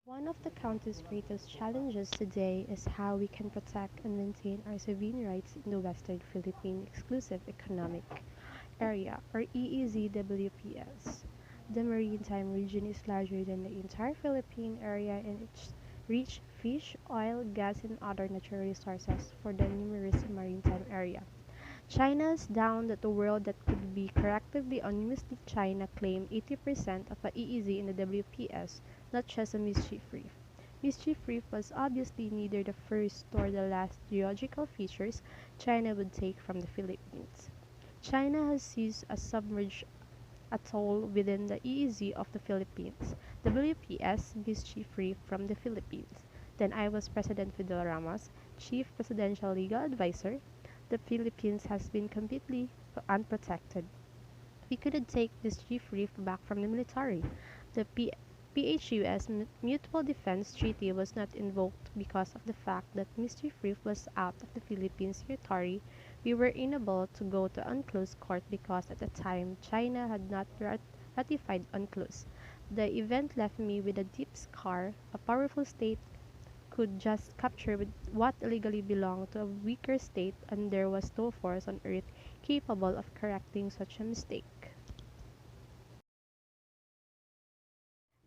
One of the country's greatest challenges today is how we can protect and maintain our sovereign rights in the Western Philippine Exclusive Economic Area, or EEZWPS. The maritime region is larger than the entire Philippine area and it's rich fish, oil, gas, and other natural resources for the numerous maritime area. China's down that the world that could be correctively anonymously China claimed 80% of the EEZ in the WPS, not just a mischief reef. Mischief Reef was obviously neither the first nor the last geological features China would take from the Philippines. China has seized a submerged atoll within the EEZ of the Philippines, WPS Mischief Reef from the Philippines. Then I was President Fidel Ramos, Chief Presidential Legal Advisor. The Philippines has been completely unprotected. We couldn't take Mischief Reef back from the military. The PHUS Mutual Defense Treaty was not invoked because of the fact that Mischief Reef was out of the Philippines territory. We were unable to go to UNCLOS court because at the time China had not ratified UNCLOS. The event left me with a deep scar. A powerful state could just capture what illegally belonged to a weaker state, and there was no force on earth capable of correcting such a mistake.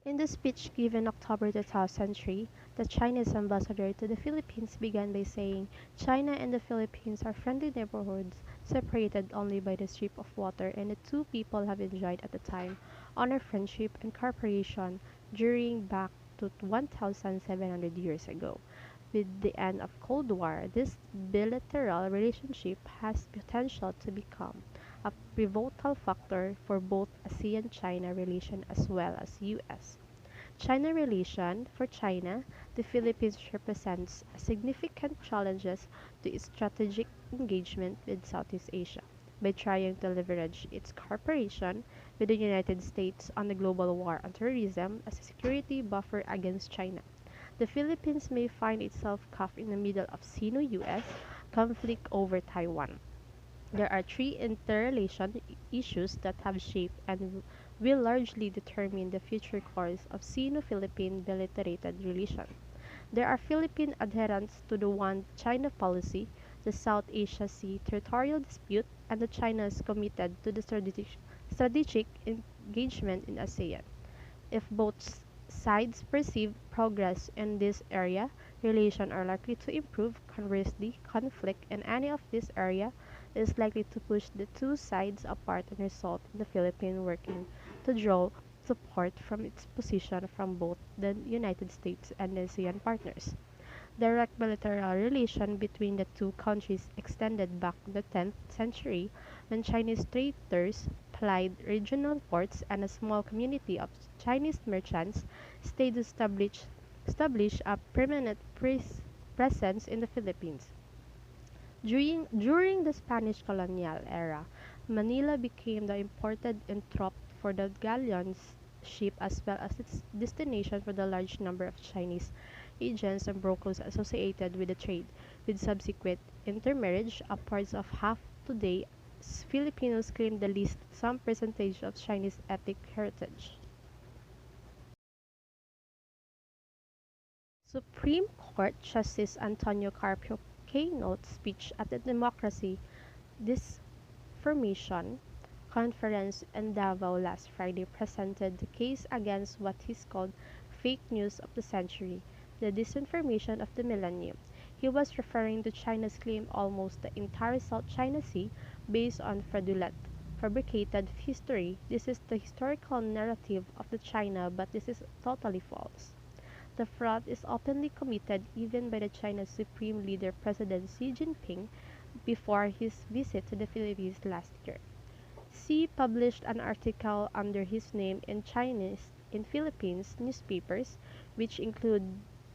In the speech given October 2003, the Chinese ambassador to the Philippines began by saying, China and the Philippines are friendly neighborhoods, separated only by the strip of water, and the two people have enjoyed at the time honor friendship and cooperation during back to 1,700 years ago. With the end of Cold War, this bilateral relationship has potential to become a pivotal factor for both ASEAN-China relation as well as US. China relation for China, the Philippines represents a significant challenges to its strategic engagement with Southeast Asia by trying to leverage its cooperation with the United States on the global war on terrorism as a security buffer against China. The Philippines may find itself caught in the middle of Sino-US conflict over Taiwan. There are three interrelation issues that have shaped and will largely determine the future course of Sino-Philippine bilateral relations. There are Philippine adherents to the One China policy, the South Asia Sea territorial dispute, and the China's committed to the strategic engagement in ASEAN. If both sides perceive progress in this area, relations are likely to improve. Conversely, conflict in any of this area is likely to push the two sides apart and result in the Philippines working to draw support from its position from both the United States and the ASEAN partners. Direct bilateral relations between the two countries extended back to the 10th century when Chinese traders plied regional ports and a small community of Chinese merchants stayed established a permanent presence in the Philippines. During the Spanish colonial era, Manila became the important entrop for the galleons ship as well as its destination for the large number of Chinese agents and brokers associated with the trade. With subsequent intermarriage, upwards of half today Filipinos claim the least some percentage of Chinese ethnic heritage. Supreme Court Justice Antonio Carpio keynote speech at the Democracy Disformation Conference in Davao last Friday presented the case against what he called fake news of the century, the disinformation of the millennium. He was referring to China's claim almost the entire South China Sea based on fraudulent, fabricated history. This is the historical narrative of the China, but this is totally false. The fraud is openly committed even by the China's supreme leader President Xi Jinping before his visit to the Philippines last year. Xi published an article under his name in Chinese in Philippines newspapers, which include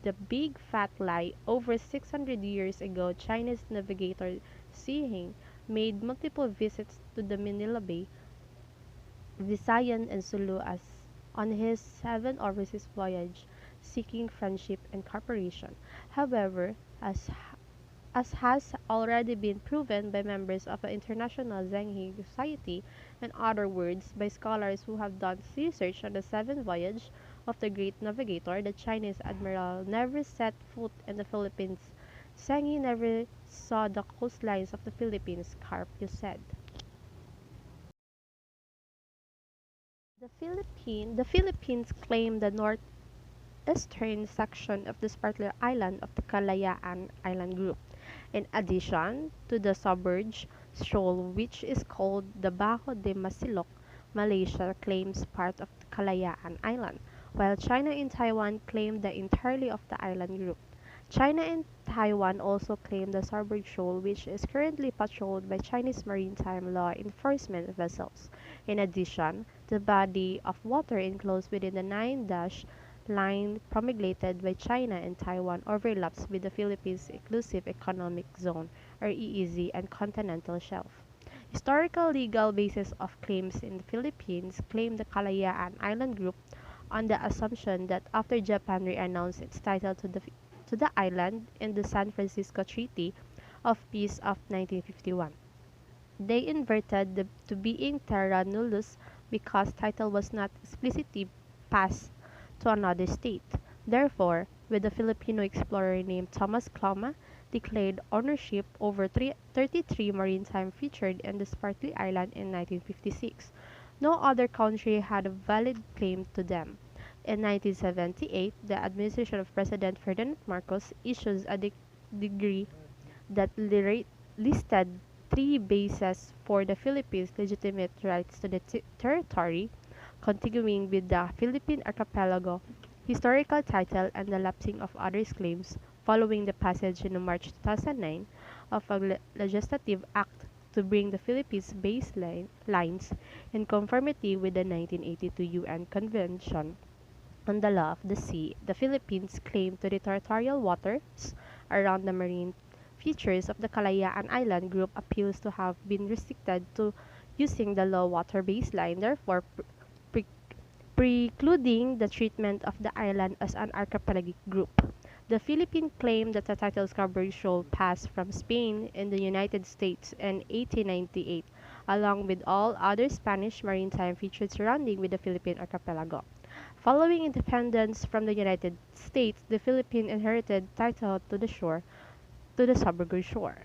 the big fat lie over 600 years ago Chinese navigator Xi Hing made multiple visits to the Manila Bay, Visayan and Sulu as on his seven overseas voyage seeking friendship and cooperation. However, as has already been proven by members of the International Zhenghe Society, in other words, by scholars who have done research on the seven voyage, of the great navigator, the Chinese admiral never set foot in the Philippines, saying he never saw the coastlines of the Philippines, Carpio said. The Philippines claimed the northeastern section of the Spratly Island of the Kalayaan Island group, in addition to the submerged shoal which is called the Bajo de Masilok. Malaysia claims part of the Kalayaan Island, while China and Taiwan claim the entirety of the island group. China and Taiwan also claim the submerged shoal which is currently patrolled by Chinese maritime law enforcement vessels. In addition, the body of water enclosed within the nine-dash line promulgated by China and Taiwan overlaps with the Philippines Exclusive Economic Zone or EEZ and continental shelf. Historical legal basis of claims in the Philippines claim the Kalayaan Island Group on the assumption that after Japan renounced its title to the island in the San Francisco Treaty of Peace of 1951. They inverted to being terra nullius because title was not explicitly passed to another state. Therefore, with the Filipino explorer named Thomas Cloma declared ownership over 33 maritime featured in the Spratly Island in 1956. No other country had a valid claim to them. In 1978, the administration of President Ferdinand Marcos issues a decree that listed three bases for the Philippines' legitimate rights to the territory contiguing with the Philippine archipelago, historical title, and the lapsing of others' claims following the passage in March 2009 of a legislative act to bring the Philippines lines in conformity with the 1982 UN Convention on the Law of the Sea. The Philippines' claim to the territorial waters around the marine features of the Kalayaan Island group appears to have been restricted to using the low water baseline, therefore pre- precluding the treatment of the island as an archipelagic group. The Philippines claimed that the title's coverage should pass from Spain in the United States in 1898, along with all other Spanish maritime features surrounding with the Philippine archipelago. Following independence from the United States, the Philippines inherited title to the shore, to the submerged shore.